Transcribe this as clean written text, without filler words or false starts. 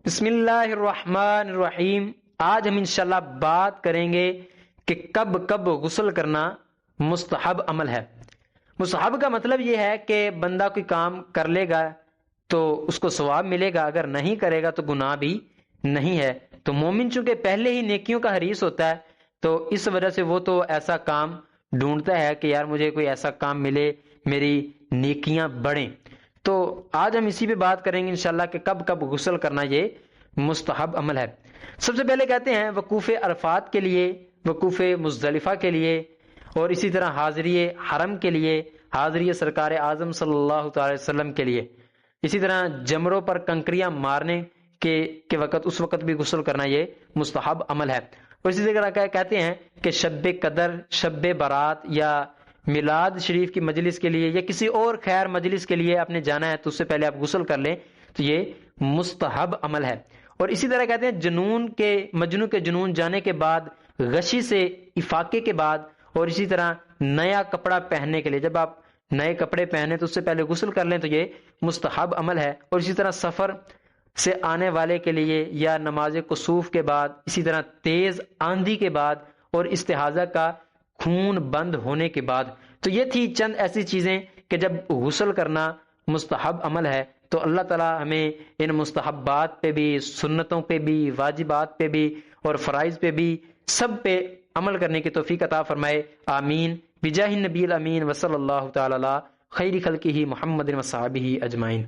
بسم اللہ الرحمن الرحیم۔ آج ہم انشاءاللہ بات کریں گے کہ کب کب غسل کرنا مستحب عمل ہے۔ مستحب کا مطلب یہ ہے کہ بندہ کوئی کام کر لے گا تو اس کو ثواب ملے گا، اگر نہیں کرے گا تو گناہ بھی نہیں ہے۔ تو مومن چونکہ پہلے ہی نیکیوں کا حریص ہوتا ہے تو اس وجہ سے وہ تو ایسا کام ڈھونڈتا ہے کہ یار مجھے کوئی ایسا کام ملے، میری نیکیاں بڑھیں۔ تو آج ہم اسی پہ بات کریں گے انشاءاللہ کہ کب کب غسل کرنا یہ مستحب عمل ہے۔ سب سے پہلے کہتے ہیں وقوف عرفات کے لیے، وقوف مزدلفہ کے لیے، اور اسی طرح حاضری حرم کے لیے، حاضری سرکار اعظم صلی اللہ تعالی وسلم کے لیے، اسی طرح جمروں پر کنکریاں مارنے کے وقت، اس وقت بھی غسل کرنا یہ مستحب عمل ہے۔ اور اسی طرح کہتے ہیں کہ شب قدر، شب برات یا میلاد شریف کی مجلس کے لیے یا کسی اور خیر مجلس کے لیے آپ نے جانا ہے تو اس سے پہلے آپ غسل کر لیں تو یہ مستحب عمل ہے۔ اور اسی طرح کہتے ہیں مجنون کے جنون جانے کے بعد، غشی سے افاقے کے بعد، اور اسی طرح نیا کپڑا پہننے کے لیے، جب آپ نئے کپڑے پہنے تو اس سے پہلے غسل کر لیں تو یہ مستحب عمل ہے۔ اور اسی طرح سفر سے آنے والے کے لیے یا نماز کسوف کے بعد، اسی طرح تیز آندھی کے بعد اور استحاضہ کا خون بند ہونے کے بعد۔ تو یہ تھی چند ایسی چیزیں کہ جب غسل کرنا مستحب عمل ہے تو اللہ تعالی ہمیں ان مستحبات پہ بھی، سنتوں پہ بھی، واجبات پہ بھی اور فرائض پہ بھی، سب پہ عمل کرنے کی توفیق عطا فرمائے، آمین بجاہ النبی الامین وصلی اللہ تعالی علی خیر خلقہ محمد وصحبہ اجمعین۔